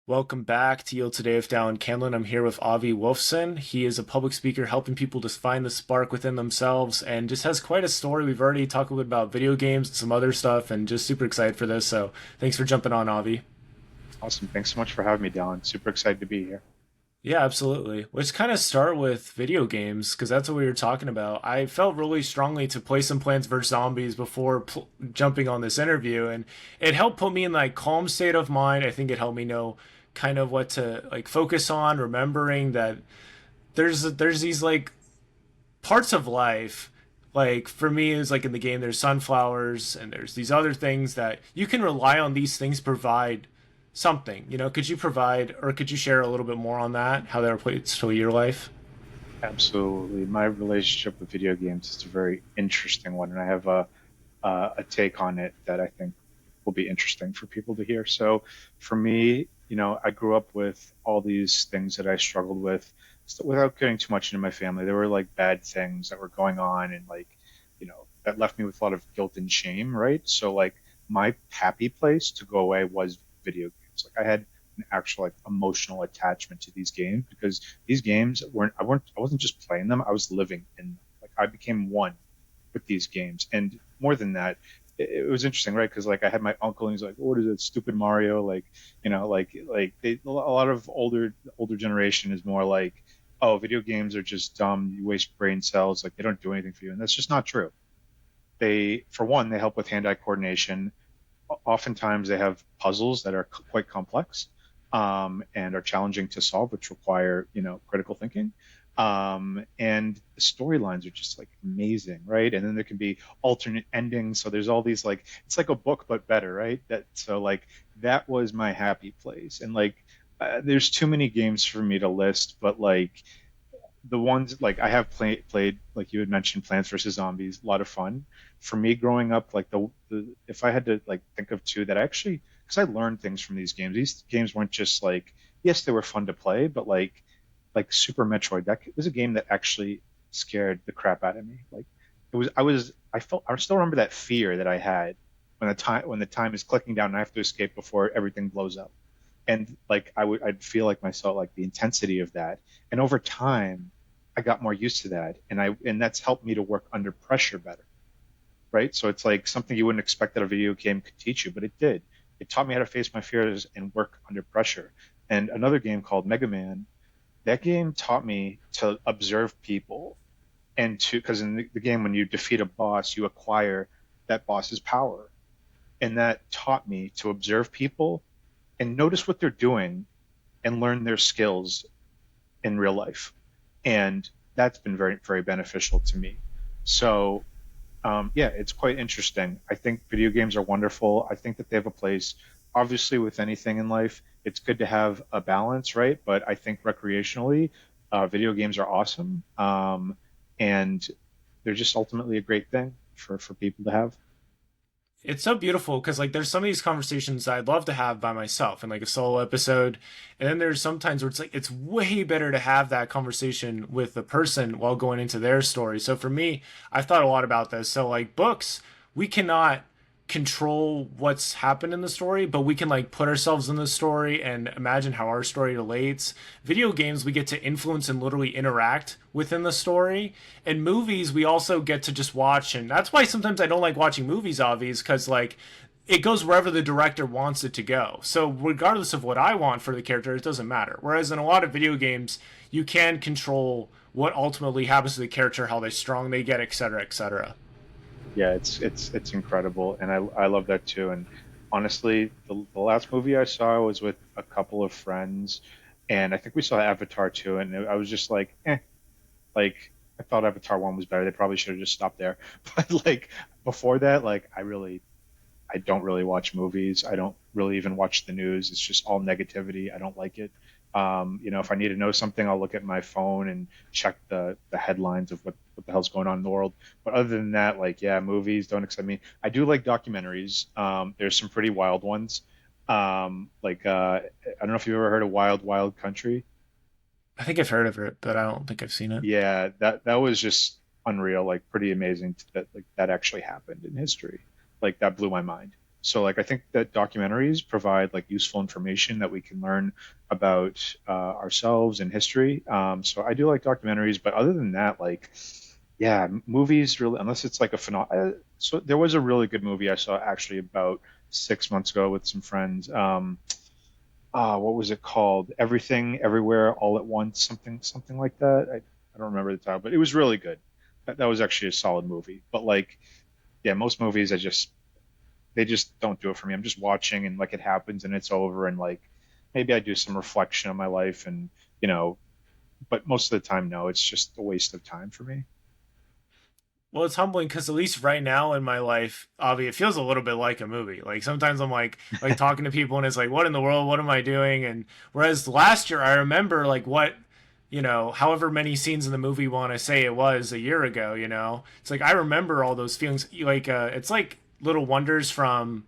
Welcome back to Yield Today with Dallin Candland. I'm here with Avi Wolfson. He is a public speaker helping people to find the spark within themselves and just has quite a story. We've already talked a little bit about video games and some other stuff and just super excited for this. So thanks for jumping on, Avi. Awesome. Thanks so much for having me, Dallin. Super excited to be here. Yeah, absolutely. Let's kind of start with video games because that's what we were talking about. I felt really strongly to play some Plants vs. Zombies before jumping on this interview, and it helped put me in like calm state of mind. I think it helped me know kind of what to like focus on, remembering that there's these like parts of life. Like for me, is like in the game, there's sunflowers and there's these other things that you can rely on. These things provide something. Could you provide or could you share a little bit more on that? How that relates to your life? Absolutely. My relationship with video games is a very interesting one, and I have a take on it that I think will be interesting for people to hear. So, for me, I grew up with all these things that I struggled with. So without getting too much into my family, there were like bad things that were going on, and like, that left me with a lot of guilt and shame, right? So, like, my happy place to go away was video games. Like, I had an actual like emotional attachment to these games because these games I wasn't just playing them, I was living in them. Like, I became one with these games. And more than that, it was interesting, right? Because like I had my uncle, and he's like, "What is it, stupid Mario?" Like, a lot of older generation is more like, "Oh, video games are just dumb. You waste brain cells. Like, they don't do anything for you," and that's just not true. For one, they help with hand-eye coordination. Oftentimes, they have puzzles that are quite complex, and are challenging to solve, which require critical thinking. And the storylines are just like amazing, right? And then there can be alternate endings. So there's all these like it's like a book but better, right? That was my happy place. And like there's too many games for me to list, but like the ones like I have played like you had mentioned, Plants vs Zombies, a lot of fun. For me growing up, like the if I had to like think of two that actually, because I learned things from these games. These games weren't just like, yes, they were fun to play, but like Super Metroid, that was a game that actually scared the crap out of me. Like I still remember that fear that I had when the time is clicking down and I have to escape before everything blows up. And like I'd feel like myself, like the intensity of that. And over time, I got more used to that, and that's helped me to work under pressure better, right? So it's like something you wouldn't expect that a video game could teach you, but it did. It taught me how to face my fears and work under pressure. And another game called Mega Man, that game taught me to observe people and to, because in the game, when you defeat a boss, you acquire that boss's power. And that taught me to observe people and notice what they're doing and learn their skills in real life. And that's been very, very beneficial to me. So, yeah, it's quite interesting. I think video games are wonderful. I think that they have a place, obviously, with anything in life. It's good to have a balance, right? But I think recreationally, video games are awesome. And they're just ultimately a great thing for people to have. It's so beautiful because like there's some of these conversations I'd love to have by myself in like a solo episode, and then there's sometimes where it's like it's way better to have that conversation with the person while going into their story. So for me, I've thought a lot about this. So like books, we cannot control what's happened in the story, but we can like put ourselves in the story and imagine how our story relates. Video games, we get to influence and literally interact within the story. And movies, we also get to just watch. And that's why sometimes I don't like watching movies, obvious, because like it goes wherever the director wants it to go. So regardless of what I want for the character, it doesn't matter. Whereas in a lot of video games, you can control what ultimately happens to the character, how they strong they get, etc., etc. Yeah, it's incredible, and I love that too. And honestly, the last movie I saw was with a couple of friends, and I think we saw Avatar 2, and I was just like, eh. Like, I thought Avatar 1 was better. They probably should have just stopped there. But like before that, like I don't really watch movies. I don't really even watch the news. It's just all negativity. I don't like it. If I need to know something, I'll look at my phone and check the headlines of what the hell's going on in the world. But other than that, like, yeah, movies don't excite me. I do like documentaries. There's some pretty wild ones. I don't know if you've ever heard of Wild Wild Country. I think I've heard of it, but I don't think I've seen it. Yeah, that was just unreal, like pretty amazing that like that actually happened in history. Like, that blew my mind. So like I think that documentaries provide like useful information that we can learn about ourselves and history. So I do like documentaries, but other than that, like yeah, movies really, unless it's like a phenomenal. So there was a really good movie I saw actually about 6 months ago with some friends. What was it called? Everything, Everywhere, All at Once, something like that. I don't remember the title, but it was really good. That was actually a solid movie. But like, yeah, most movies they just don't do it for me. I'm just watching and like it happens and it's over and like maybe I do some reflection on my life and you know, but most of the time, no, it's just a waste of time for me. Well, it's humbling because at least right now in my life, Avi, it feels a little bit like a movie. Like sometimes I'm like talking to people and it's like, what in the world? What am I doing? And whereas last year, I remember like what, however many scenes in the movie want to say it was a year ago. It's like I remember all those feelings. Like it's like Little Wonders from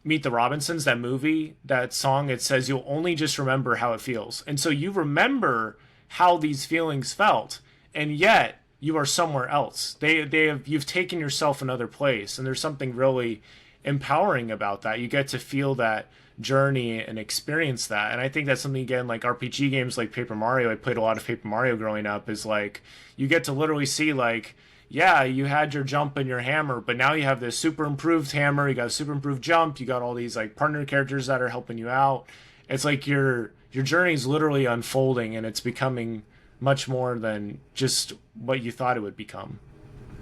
Meet the Robinsons, that movie, that song. It says you'll only just remember how it feels, and so you remember how these feelings felt, and yet you are somewhere else. You've taken yourself another place, and there's something really empowering about that. You get to feel that journey and experience that, and I think that's something, again, like RPG games like Paper Mario. I played a lot of Paper Mario growing up. Is like you get to literally see like, yeah, you had your jump and your hammer, but now you have this super improved hammer, you got a super improved jump, you got all these like partner characters that are helping you out. It's like your journey is literally unfolding and it's becoming much more than just what you thought it would become.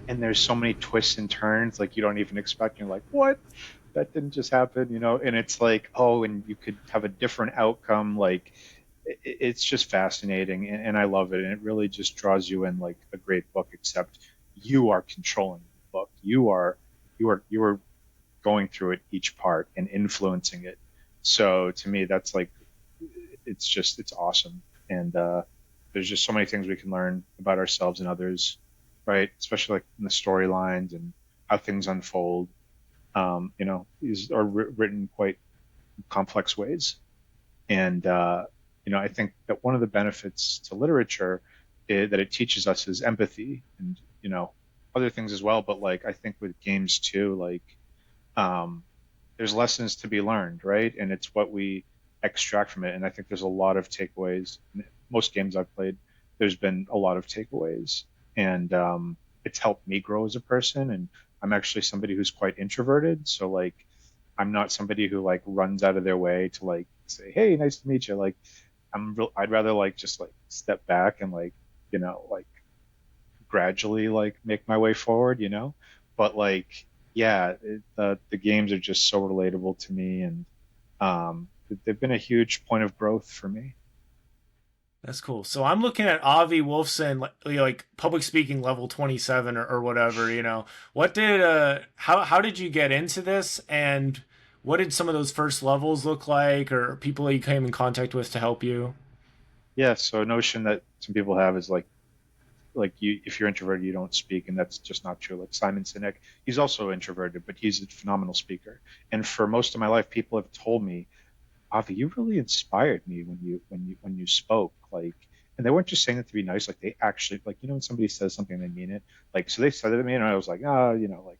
And there's so many twists and turns like you don't even expect. You're like, what? That didn't just happen, you know? And it's like, oh, and you could have a different outcome. Like it's just fascinating and I love it. And it really just draws you in like a great book, except you are controlling the book. You are going through it each part and influencing it. So to me, that's like it's awesome. And there's just so many things we can learn about ourselves and others, right? Especially like in the storylines and how things unfold. These are written quite complex ways. And I think that one of the benefits to literature that it teaches us is empathy and other things as well. But like I think with games too, like um, there's lessons to be learned, right? And it's what we extract from it. And I think there's a lot of takeaways. Most games I've played, there's been a lot of takeaways, and it's helped me grow as a person. And I'm actually somebody who's quite introverted, so like I'm not somebody who like runs out of their way to like say, "Hey, nice to meet you." Like I'd rather like just like step back and like like gradually like make my way forward, But like, yeah, the games are just so relatable to me, and they've been a huge point of growth for me. That's cool. So I'm looking at Avi Wolfson, like public speaking level 27 or whatever, What did how did you get into this, and what did some of those first levels look like, or people that you came in contact with to help you? Yeah, so a notion that some people have is like you if you're introverted you don't speak, and that's just not true. Like Simon Sinek, he's also introverted, but he's a phenomenal speaker. And for most of my life, people have told me, Avi, you really inspired me when you spoke. Like, and they weren't just saying it to be nice. Like, they actually, like, when somebody says something, they mean it. Like, so they said it to me, and I was like, like,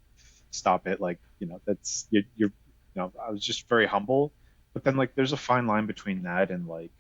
stop it. Like, that's I was just very humble. But then, like, there's a fine line between that and like,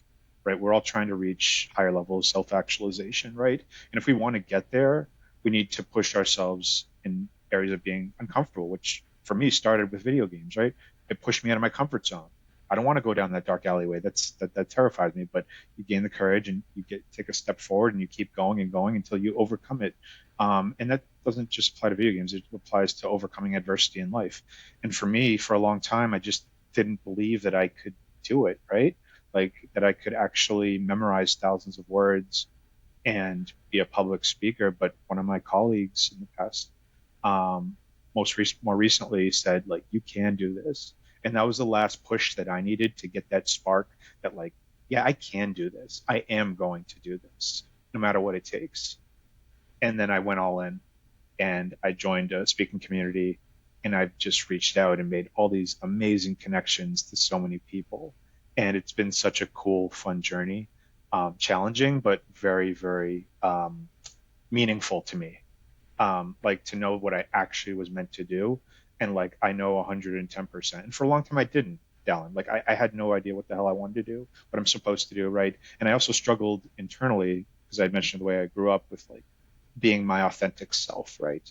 right, we're all trying to reach higher levels of self-actualization, right? And if we want to get there, we need to push ourselves in areas of being uncomfortable, which for me started with video games, right? It pushed me out of my comfort zone. I don't want to go down that dark alleyway. That terrifies me. But you gain the courage and you take a step forward and you keep going and going until you overcome it. And that doesn't just apply to video games; it applies to overcoming adversity in life. And for me, for a long time, I just didn't believe that I could do it. Right, like that I could actually memorize thousands of words and be a public speaker. But one of my colleagues in the past, um, more recently, said like, you can do this, and that was the last push that I needed to get that spark that like, yeah, I can do this. I am going to do this, no matter what it takes. And then I went all in, and I joined a speaking community, and I've just reached out and made all these amazing connections to so many people, and it's been such a cool, fun journey, challenging but very, very meaningful to me. Like to know what I actually was meant to do. and like I know 110%. And for a long time I didn't, Dallin. Like I had no idea what the hell I wanted to do, what I'm supposed to do, right? And I also struggled internally because I had mentioned the way I grew up with like being my authentic self, right?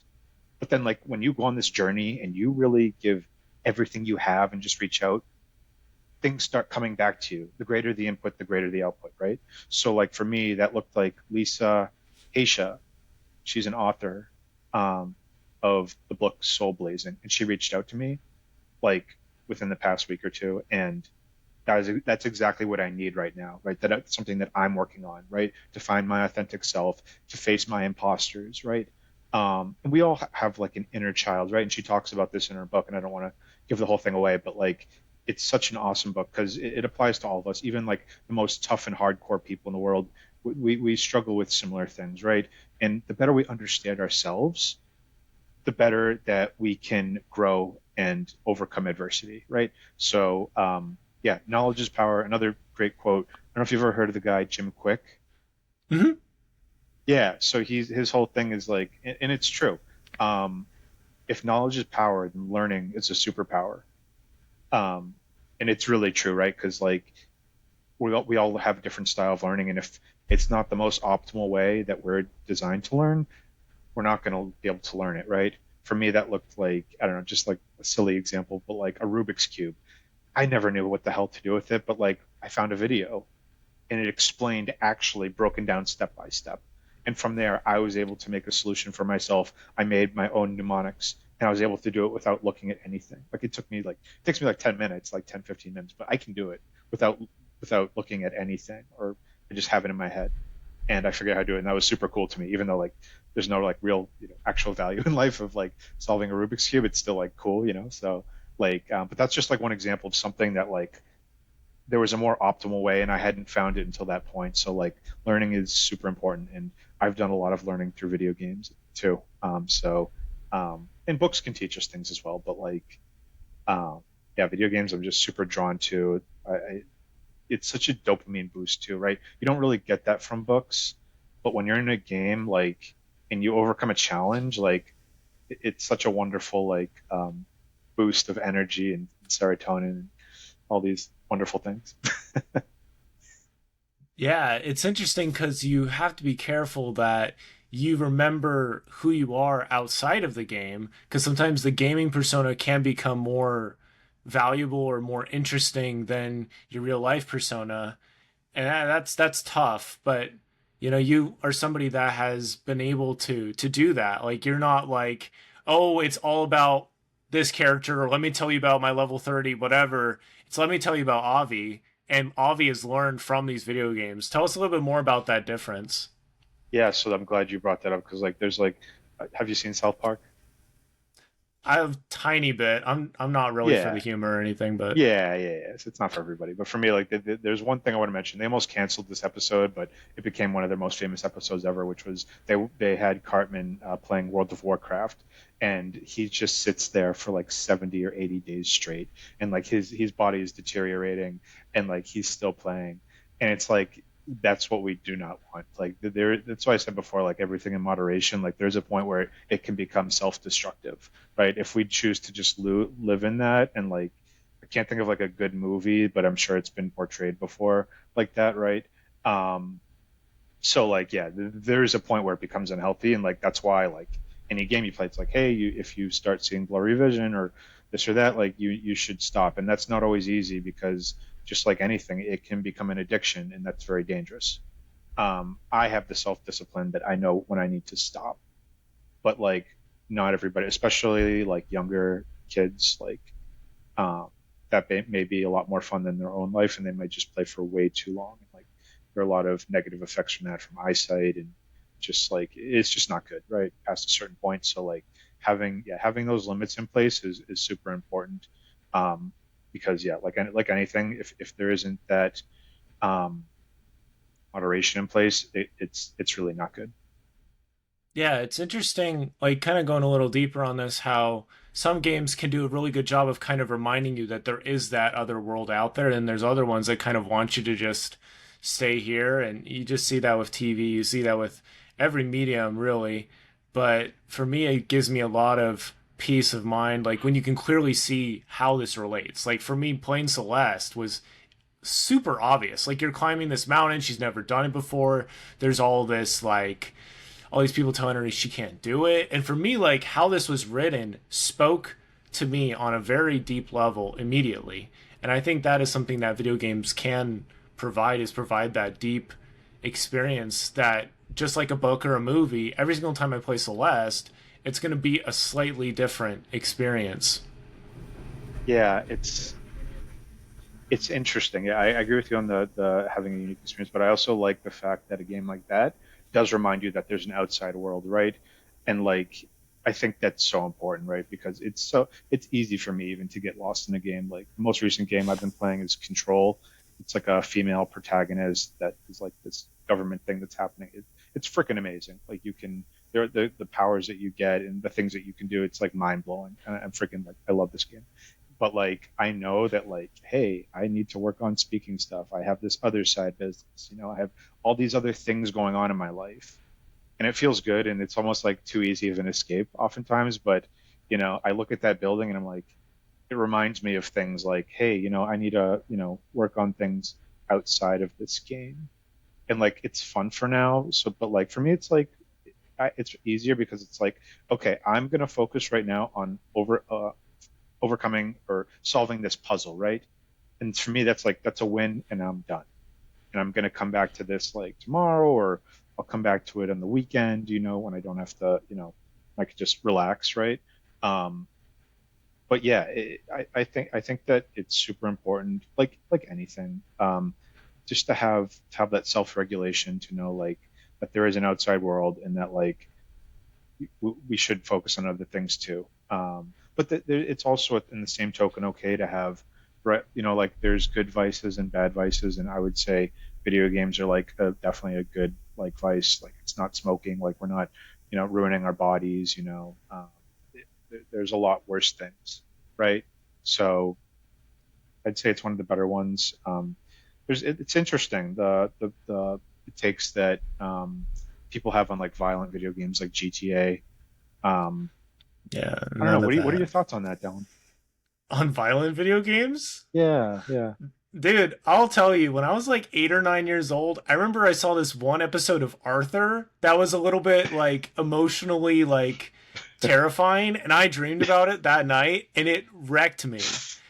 But then like when you go on this journey and you really give everything you have and just reach out, things start coming back to you. The greater the input, the greater the output, right? So like for me, that looked like Lisa Haisha. She's an author um, of the book Soul Blazing, and she reached out to me like within the past week or two, and that's exactly what I need right now, right? That's something that I'm working on, right? To find my authentic self, to face my imposters, right? And we all have like an inner child, right? And she talks about this in her book, and I don't want to give the whole thing away, but like it's such an awesome book because it applies to all of us, even like the most tough and hardcore people in the world. We struggle with similar things, right? And the better we understand ourselves, the better that we can grow and overcome adversity, right? So, yeah, knowledge is power. Another great quote. I don't know if you've ever heard of the guy Jim Quick. Hmm. Yeah, so his whole thing is like, and it's true. Um, if knowledge is power, then learning is a superpower. Um, and it's really true, right? Because like we all have a different style of learning, and if it's not the most optimal way that we're designed to learn, we're not going to be able to learn it, right? For me, that looked like, I don't know, just like a silly example, but like a Rubik's Cube. I never knew what the hell to do with it, but like I found a video and it explained actually broken down step by step. And from there, I was able to make a solution for myself. I made my own mnemonics and I was able to do it without looking at anything. Like it takes me like 10 minutes, like 10, 15 minutes, but I can do it without, without looking at anything, or I just have it in my head and I figured out how to do it. And that was super cool to me, even though like there's no like real, actual value in life of like solving a Rubik's cube. It's still like cool. So like, but that's just like one example of something that like there was a more optimal way and I hadn't found it until that point. So like learning is super important. And I've done a lot of learning through video games too. And books can teach us things as well, but like, yeah, video games I'm just super drawn to. It's such a dopamine boost too, right? You don't really get that from books, but when you're in a game, like, and you overcome a challenge, like, it's such a wonderful, like, boost of energy and serotonin and all these wonderful things. Yeah, it's interesting because you have to be careful that you remember who you are outside of the game, because sometimes the gaming persona can become more valuable or more interesting than your real life persona, and that's tough. But you are somebody that has been able to do that. Like you're not like, oh, it's all about this character, or let me tell you about my level 30 whatever. It's let me tell you about Avi, and Avi has learned from these video games. Tell us a little bit more about that difference. Yeah, so I'm glad you brought that up because, like, there's like, have you seen South Park? I have tiny bit. I'm not really for the Yeah, humor or anything, but yeah. It's not for everybody, but for me, like, there's one thing I want to mention. They almost canceled this episode, but it became one of their most famous episodes ever, which was they had Cartman playing World of Warcraft, and he just sits there for like 70 or 80 days straight, and like his body is deteriorating, and like he's still playing, and it's like that's what we do not want. Like that's why I said before, like everything in moderation. Like there's a point where it can become self-destructive, right? If we choose to just live in that, and like I can't think of like a good movie, but I'm sure it's been portrayed before like that, right? Um, so like yeah, there's a point where it becomes unhealthy, and like that's why like any game you play, it's like hey, if you start seeing blurry vision or this or that, like you should stop, and that's not always easy because just like anything, it can become an addiction, and that's very dangerous. I have the self discipline that I know when I need to stop, but like not everybody, especially like younger kids, like um, that may be a lot more fun than their own life, and they might just play for way too long. And like there are a lot of negative effects from that, from eyesight, and just like it's just not good, right? Past a certain point. So like having those limits in place is super important. Um, because yeah, like anything, if there isn't that um, moderation in place, it's really not good. yeah, it's interesting, like kind of going a little deeper on this, how some games can do a really good job of kind of reminding you that there is that other world out there, and there's other ones that kind of want you to just stay here, and you just see that with TV, you see that with every medium really. But for me, it gives me a lot of peace of mind, like when you can clearly see how this relates. Like for me, playing Celeste was super obvious. Like you're climbing this mountain, she's never done it before. There's all this like all these people telling her she can't do it. And for me, like how this was written spoke to me on a very deep level immediately. And I think that is something that video games can provide, is provide that deep experience that just like a book or a movie, every single time I play Celeste, it's going to be a slightly different experience. Yeah, it's interesting. Yeah, I agree with you on the having a unique experience, but I also like the fact that a game like that does remind you that there's an outside world, right? And like I think that's so important, right? Because it's easy for me even to get lost in a game. Like the most recent game I've been playing is Control. It's like a female protagonist that is like this government thing that's happening. It's freaking amazing. Like you can the powers that you get and the things that you can do. It's like mind blowing. I'm freaking like I love this game, but like I know that like hey, I need to work on speaking stuff. I have this other side business, I have all these other things going on in my life, and it feels good, and it's almost like too easy of an escape oftentimes. But I look at that building and I'm like, it reminds me of things like hey, I need to work on things outside of this game, and like it's fun for now. So but like for me it's like it's easier because it's like okay, I'm gonna focus right now on overcoming or solving this puzzle, right? And for me, that's a win, and I'm done. And I'm gonna come back to this like tomorrow, or I'll come back to it on the weekend, when I don't have to, I could just relax, right? Um, but yeah, I think that it's super important, like anything, just to have that self-regulation, to know like that there is an outside world, and that like we should focus on other things too. But it's also in the same token okay to have, right? Like there's good vices and bad vices, and I would say video games are like definitely a good like vice. Like it's not smoking. Like we're not, ruining our bodies. There's a lot worse things, right? So I'd say it's one of the better ones. It's interesting the takes that people have on like violent video games like GTA. Um, Yeah, I don't know. none of What are your that. thoughts on that, Dylan? On violent video games? Yeah, yeah. Dude, I'll tell you, when I was like 8 or 9 years old, I remember I saw this one episode of Arthur that was a little bit like emotionally like terrifying, and I dreamed about it that night and it wrecked me.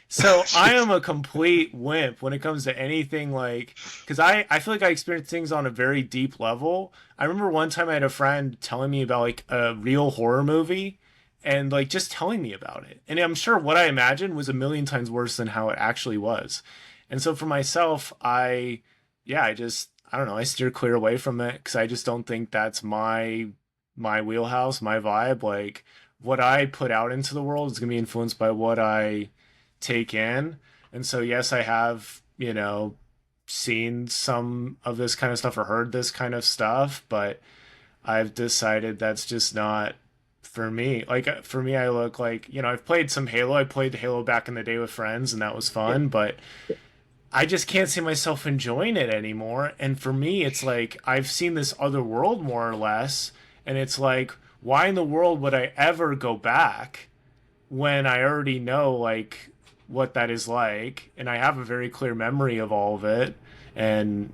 So I am a complete wimp when it comes to anything like, because I feel like I experience things on a very deep level. I remember one time I had a friend telling me about like a real horror movie and like just telling me about it. And I'm sure what I imagined was a million times worse than how it actually was. And so for myself, yeah, I don't know, I steer clear away from it because I just don't think that's my wheelhouse, my vibe. Like what I put out into the world is gonna be influenced by what I take in. And so yes, I have, seen some of this kind of stuff or heard this kind of stuff, but I've decided that's just not for me. Like for me, I look like, I've played some Halo. I played Halo back in the day with friends and that was Yeah. fun, but I just can't see myself enjoying it anymore. And for me, it's like I've seen this other world more or less, and it's like, why in the world would I ever go back when I already know like what that is like, and I have a very clear memory of all of it, and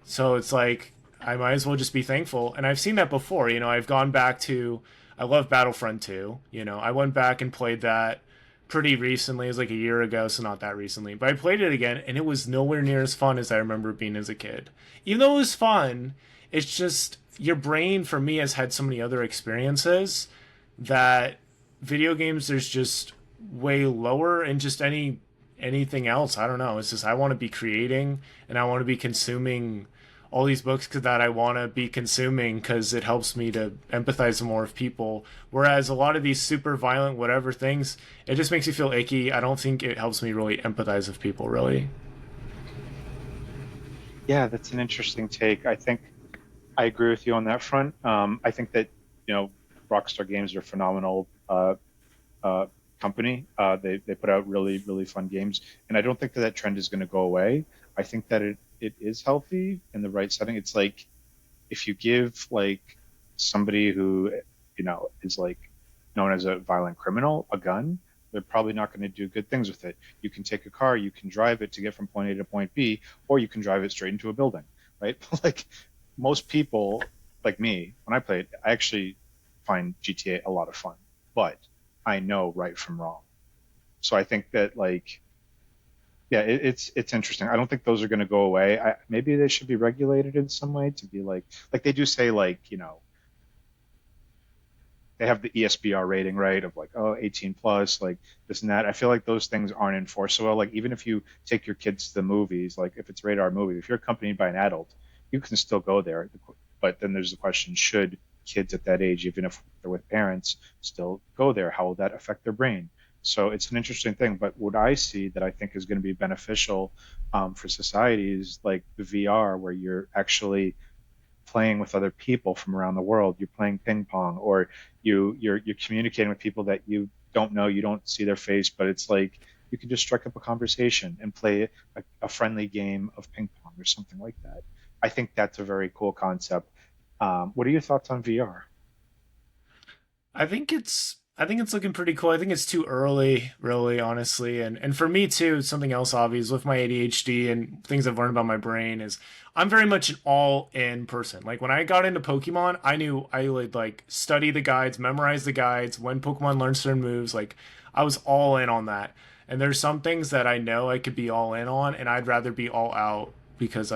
so it's like I might as well just be thankful. And I've seen that before. I've gone back to I love Battlefront 2. I went back and played that pretty recently. It was like a year ago, so not that recently. But I played it again, and it was nowhere near as fun as I remember it being as a kid. Even though it was fun, it's just your brain for me has had so many other experiences that video games there's just way lower, and just anything else. I don't know. It's just I want to be creating and I want to be consuming all these books that I want to be consuming because it helps me to empathize more with people. Whereas a lot of these super violent whatever things, it just makes me feel icky. I don't think it helps me really empathize with people really. Yeah, that's an interesting take. I think I agree with you on that front. I think that, you know, Rockstar Games are a phenomenal uh, company. They put out really, really fun games. And I don't think that that trend is going to go away. I think that it is healthy in the right setting. It's like if you give like somebody who, is like known as a violent criminal, a gun, they're probably not going to do good things with it. You can take a car, you can drive it to get from point A to point B, or you can drive it straight into a building, right? Like most people, like me, when I play it, I actually find GTA a lot of fun, but I know right from wrong. So I think that like yeah, it's interesting. I don't think those are going to go away. Maybe they should be regulated in some way to be like they do say like they have the ESBR rating, right? Of like, oh, 18 plus, like this and that. I feel like those things aren't enforced so well. Like even if you take your kids to the movies, like if it's rated R movie, if you're accompanied by an adult, you can still go there. But then there's the question, should kids at that age, even if they're with parents, still go there? How will that affect their brain? So it's an interesting thing. But what I see that I think is going to be beneficial for society is like the VR, where you're actually playing with other people from around the world. You're playing ping pong, or you're communicating with people that you don't know, you don't see their face, but it's like you can just strike up a conversation and play a friendly game of ping pong or something like that. I think that's a very cool concept. What are your thoughts on VR? I think it's looking pretty cool. I think it's too early, really, honestly. And for me too, something else obvious with my ADHD and things I've learned about my brain is I'm very much an all in person. Like when I got into Pokemon, I knew I would like study the guides, memorize the guides, when Pokemon learn certain moves, like I was all in on that. And there's some things that I know I could be all in on and I'd rather be all out because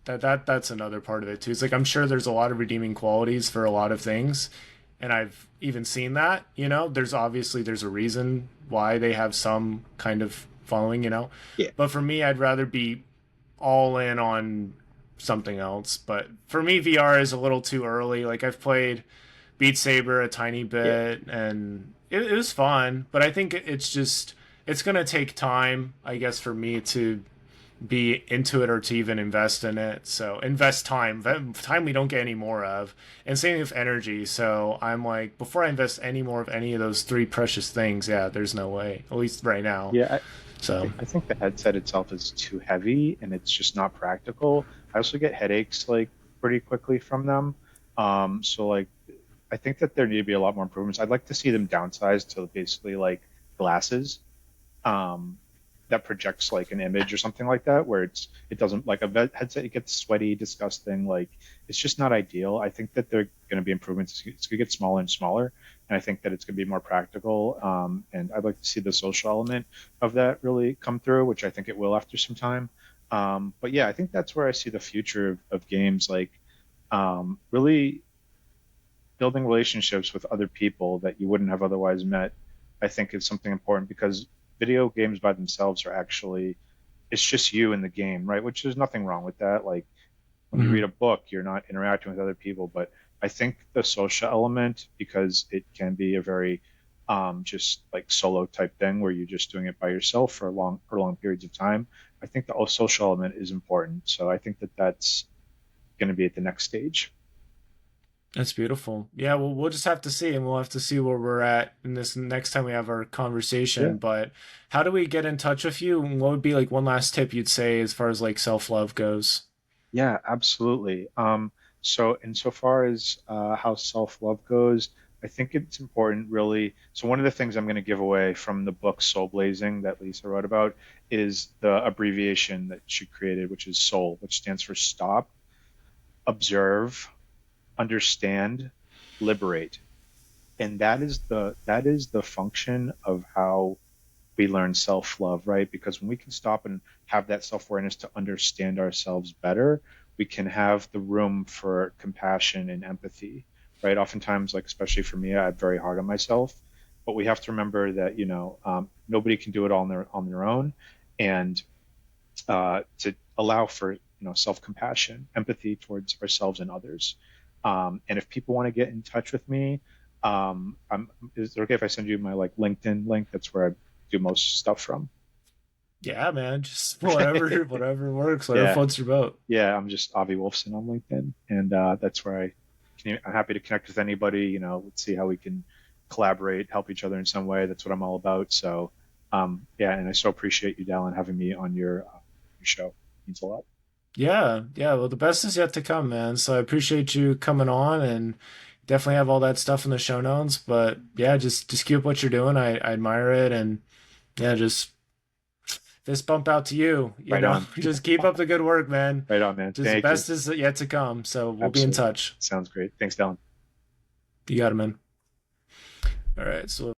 that's another part of it too. It's like I'm sure there's a lot of redeeming qualities for a lot of things, and I've even seen that, there's a reason why they have some kind of following. Yeah, But for me, I'd rather be all in on something else. But for me, VR is a little too early. Like I've played Beat Saber a tiny yeah, bit, and it was fun. But I think it's gonna take time, I guess, for me to be into it or to even invest in it. So invest time we don't get any more of, and same with energy. So I'm like, before I invest any more of any of those three precious things, yeah, there's no way, at least right now. yeah. So I think the headset itself is too heavy and it's just not practical. I also get headaches like pretty quickly from them. So like I think that there need to be a lot more improvements. I'd like to see them downsized to basically like glasses um, that projects like an image or something like that, where it doesn't like headset. It gets sweaty, disgusting. Like it's just not ideal. I think that there are going to be improvements. It's going to get smaller and smaller, and I think that it's going to be more practical. And I'd like to see the social element of that really come through, which I think it will after some time. But yeah, I think that's where I see the future of games, like really building relationships with other people that you wouldn't have otherwise met. I think is something important because video games by themselves are actually it's just you in the game, right? Which there's nothing wrong with that. Like when you read mhm. a book, you're not interacting with other people, but I think the social element, because it can be a very just like solo type thing where you're just doing it by yourself for long periods of time. I think the social element is important. So I think that that's going to be at the next stage. That's beautiful. Yeah, well, we'll just have to see, and we'll have to see where we're at in this next time we have our Yeah. conversation. But how do we get in touch with you? And what would be like one last tip you'd say as far as like self-love goes? Yeah, absolutely. So insofar as how self-love goes, I think it's important really. So one of the things I'm going to give away from the book Soul Blazing that Lisa wrote about is the abbreviation that she created, which is SOUL, which stands for stop, observe, understand, liberate. And that is the function of how we learn self-love, right? Because when we can stop and have that self-awareness to understand ourselves better, we can have the room for compassion and empathy, right? Oftentimes, like especially for me, I'm very hard on myself, but we have to remember that nobody can do it all on their own, and to allow for self-compassion, empathy towards ourselves and others. And if people want to get in touch with me, is it okay if I send you my like LinkedIn link? That's where I do most stuff from. Yeah, man, just whatever works, whatever Yeah, floats your boat. yeah. I'm just Avi Wolfson on LinkedIn, and that's where I'm happy to connect with anybody. Let's see how we can collaborate, help each other in some way. That's what I'm all about. So, yeah, and I so appreciate you, Dallin, having me on your show. It means a lot. Yeah, yeah. Well, the best is yet to come, man. So I appreciate you coming on and definitely have all that stuff in the show notes. But yeah, just keep up what you're doing. I admire it, and yeah, just fist bump out to you. You Right know, on. just keep up the good work, man. Right on, man. Just Thank you. best is yet to come. So we'll be in Absolutely. touch. Sounds great. Thanks, Dallin. You got it, man. All right, so